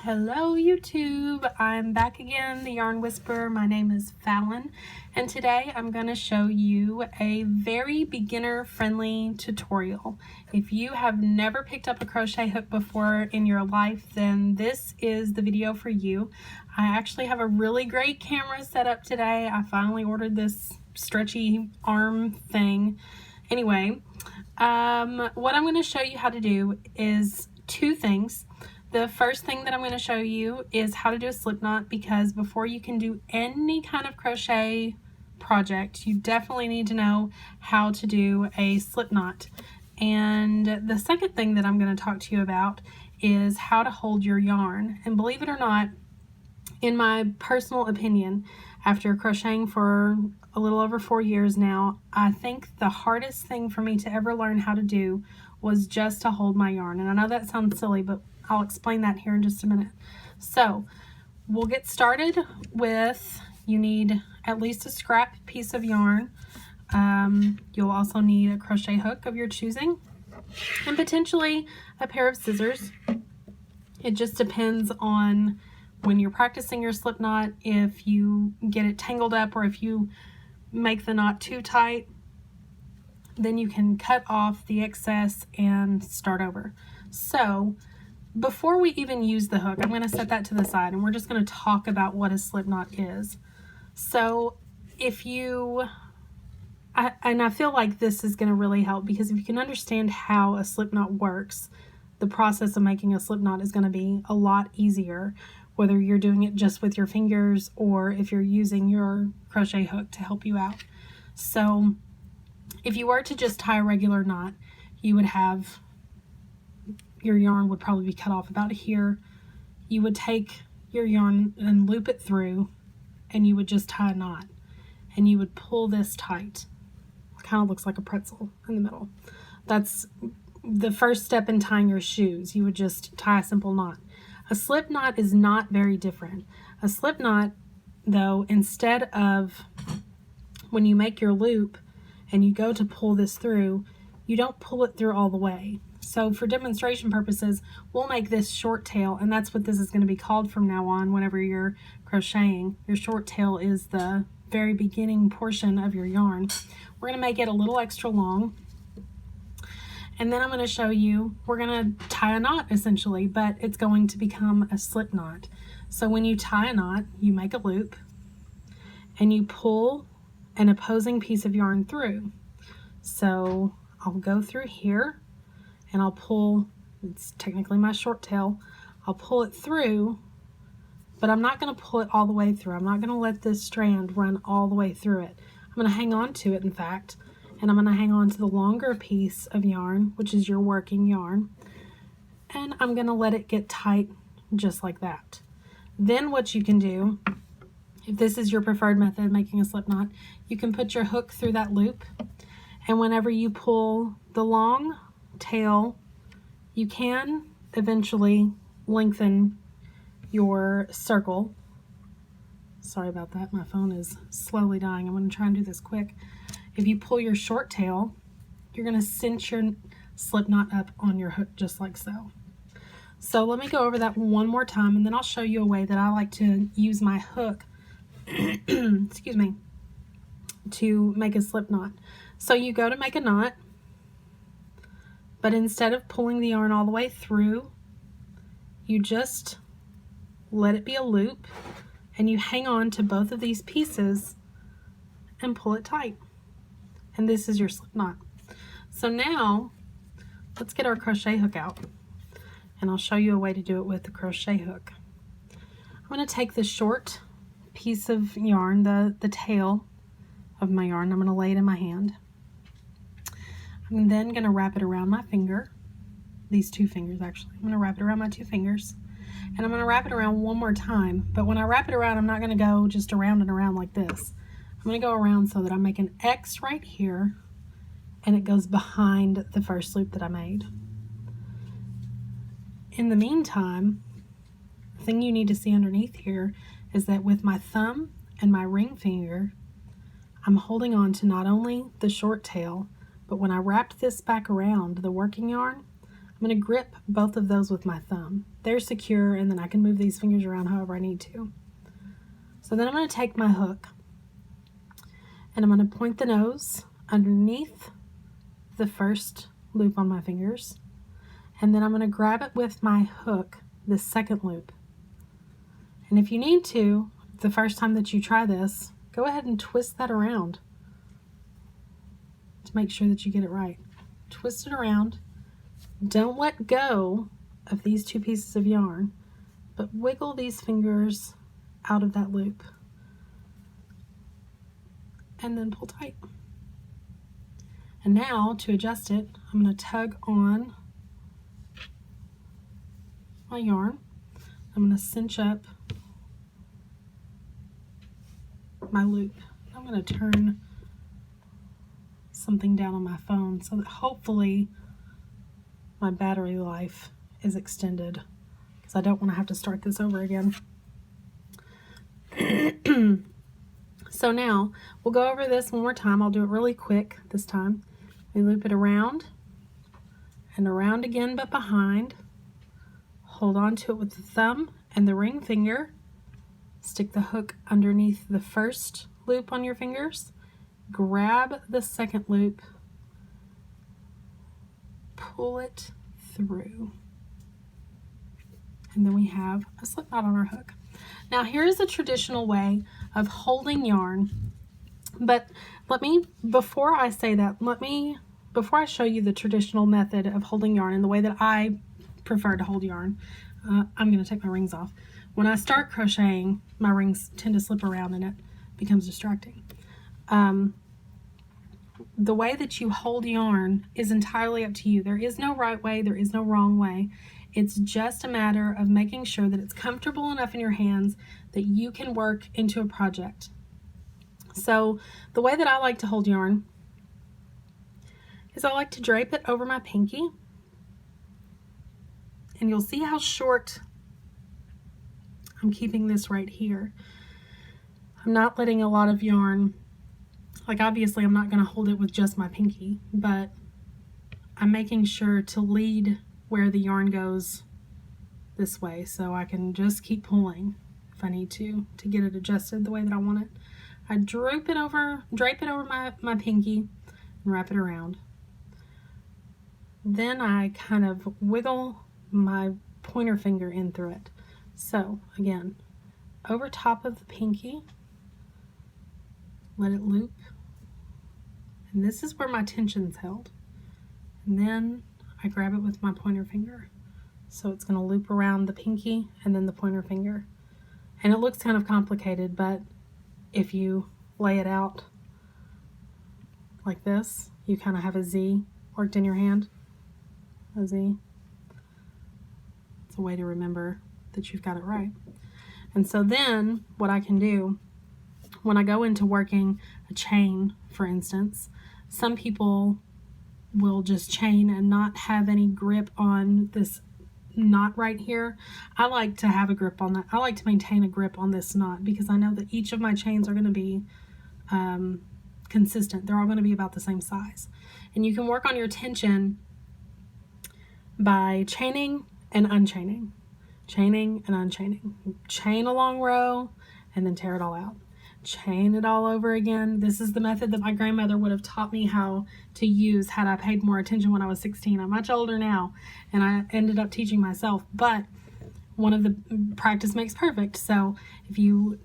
Hello YouTube, I'm back again, the Yarn Whisperer. My name is Fallon, and today I'm going to show you a very beginner friendly tutorial. If you have never picked up a crochet hook before in your life, then this is the video for you. I actually have a really great camera set up today. I finally ordered this stretchy arm thing. Anyway, what I'm going to show you how to do is two things. The first thing that I'm going to show you is how to do a slip knot, because before you can do any kind of crochet project, you definitely need to know how to do a slip knot. And the second thing that I'm going to talk to you about is how to hold your yarn. And believe it or not, in my personal opinion, after crocheting for a little over 4 years now, I think the hardest thing for me to ever learn how to do was just to hold my yarn. And I know that sounds silly, but I'll explain that here in just a minute. So we'll get started with, you need at least a scrap piece of yarn. You'll also need a crochet hook of your choosing and potentially a pair of scissors. It just depends on when you're practicing your slip knot, if you get it tangled up or if you make the knot too tight, then you can cut off the excess and start over. So before we even use the hook, I'm going to set that to the side and we're just going to talk about what a slip knot is. So if you, I feel like this is going to really help, because if you can understand how a slip knot works, the process of making a slip knot is going to be a lot easier, whether you're doing it just with your fingers or if you're using your crochet hook to help you out. So if you were to just tie a regular knot, you would have, your yarn would probably be cut off about here. You would take your yarn and loop it through, and you would just tie a knot, and you would pull this tight. It kind of looks like a pretzel in the middle. That's the first step in tying your shoes. You would just tie a simple knot. A slip knot is not very different. A slip knot, though, instead of when you make your loop and you go to pull this through, you don't pull it through all the way. So for demonstration purposes, we'll make this short tail, and that's what this is going to be called from now on whenever you're crocheting. Your short tail is the very beginning portion of your yarn. We're going to make it a little extra long, and then I'm going to show you, we're going to tie a knot essentially, but it's going to become a slip knot. So when you tie a knot, you make a loop and you pull an opposing piece of yarn through. So I'll go through here and I'll pull, it's technically my short tail, I'll pull it through, but I'm not going to pull it all the way through. I'm not going to let this strand run all the way through it. I'm going to hang on to it, in fact, and I'm going to hang on to the longer piece of yarn, which is your working yarn, and I'm going to let it get tight just like that. Then what you can do, if this is your preferred method of making a slip knot, you can put your hook through that loop, and whenever you pull the long tail, you can eventually lengthen your circle. Sorry about that, my phone is slowly dying. I'm going to try and do this quick. If you pull your short tail, you're going to cinch your slip knot up on your hook just like so. So let me go over that one more time, and then I'll show you a way that I like to use my hook excuse me, to make a slip knot. So you go to make a knot, but instead of pulling the yarn all the way through, you just let it be a loop, and you hang on to both of these pieces and pull it tight. And this is your slip knot. So now let's get our crochet hook out, and I'll show you a way to do it with the crochet hook. I'm going to take the short piece of yarn, the tail of my yarn, I'm going to lay it in my hand. I'm then going to wrap it around my finger, these two fingers actually. I'm going to wrap it around my two fingers, and I'm going to wrap it around one more time, but when I wrap it around, I'm not going to go just around and around like this. I'm going to go around so that I make an X right here, and it goes behind the first loop that I made. In the meantime, the thing you need to see underneath here is that with my thumb and my ring finger, I'm holding on to not only the short tail, but when I wrapped this back around the working yarn, I'm going to grip both of those with my thumb. They're secure, and then I can move these fingers around however I need to. So then I'm going to take my hook, and I'm going to point the nose underneath the first loop on my fingers, and then I'm going to grab it with my hook, the second loop. And if you need to, the first time that you try this, go ahead and twist that around to make sure that you get it right. Twist it around. Don't let go of these two pieces of yarn, but wiggle these fingers out of that loop. And then pull tight. And now, to adjust it, I'm going to tug on my yarn. I'm going to cinch up my loop. I'm going to turn something down on my phone so that hopefully my battery life is extended, because I don't want to have to start this over again. So now we'll go over this one more time. I'll do it really quick this time. We loop it around and around again, but behind. Hold on to it with the thumb and the ring finger. Stick the hook underneath the first loop on your fingers. Grab the second loop. Pull it through. And then we have a slip knot on our hook. Now here's a traditional way of holding yarn, but before I say that, before I show you the traditional method of holding yarn and the way that I prefer to hold yarn, I'm going to take my rings off. When I start crocheting, my rings tend to slip around and it becomes distracting. The way that you hold yarn is entirely up to you. There is no right way, there is no wrong way. It's just a matter of making sure that it's comfortable enough in your hands that you can work into a project. So the way that I like to hold yarn is I like to drape it over my pinky, and you'll see how short I'm keeping this right here. I'm not letting a lot of yarn, like obviously I'm not going to hold it with just my pinky, but I'm making sure to lead where the yarn goes this way, so I can just keep pulling if I need to get it adjusted the way that I want it. I drape it over my pinky and wrap it around. Then I kind of wiggle my pointer finger in through it. So again, over top of the pinky, let it loop, and this is where my tension's held. And then I grab it with my pointer finger. So it's going to loop around the pinky and then the pointer finger. And it looks kind of complicated, but if you lay it out like this, you kind of have a Z worked in your hand. A Z. It's a way to remember that you've got it right. And so then what I can do when I go into working a chain, for instance, some people will just chain and not have any grip on this knot right here. I like to have a grip on that. I like to maintain a grip on this knot because I know that each of my chains are going to be consistent. They're all going to be about the same size. And you can work on your tension by chaining and unchaining. Chaining and unchaining. Chain a long row and then tear it all out. Chain it all over again. This is the method that my grandmother would have taught me how to use had I paid more attention when I was 16. I'm much older now, and I ended up teaching myself, but one of the practice makes perfect. So if you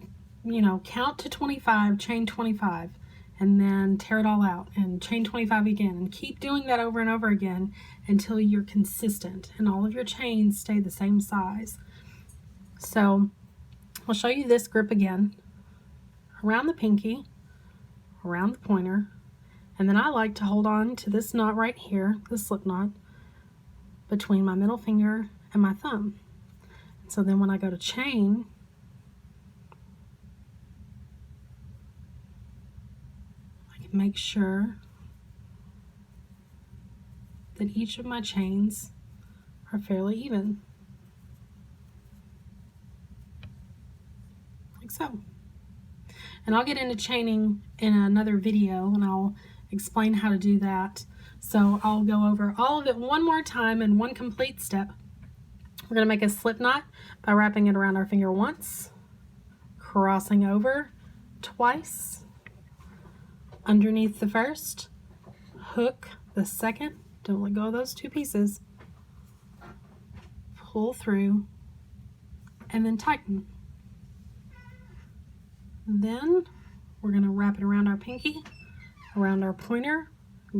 count to 25, chain 25, and then tear it all out and chain 25 again, and keep doing that over and over again until you're consistent and all of your chains stay the same size. So I'll show you this grip again. Around the pinky, around the pointer, and then I like to hold on to this knot right here, the slip knot, between my middle finger and my thumb. So then when I go to chain, I can make sure that each of my chains are fairly even, like so. And I'll get into chaining in another video, and I'll explain how to do that. So I'll go over all of it one more time in one complete step. We're going to make a slip knot by wrapping it around our finger once, crossing over twice, underneath the first, hook the second, don't let go of those two pieces, pull through, and then tighten. Then we're going to wrap it around our pinky, around our pointer,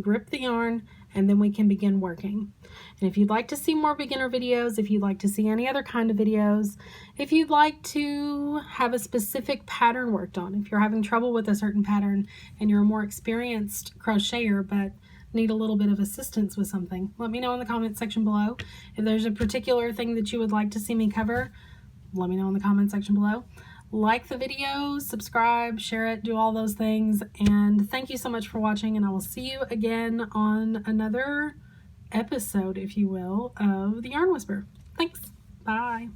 grip the yarn, and then we can begin working. And if you'd like to see more beginner videos, if you'd like to see any other kind of videos, if you'd like to have a specific pattern worked on, if you're having trouble with a certain pattern and you're a more experienced crocheter but need a little bit of assistance with something, let me know in the comment section below. If there's a particular thing that you would like to see me cover, let me know in the comment section below. Like the video, subscribe, share it, do all those things, and thank you so much for watching, and I will see you again on another episode, if you will, of The Yarn Whisperer. Thanks. Bye.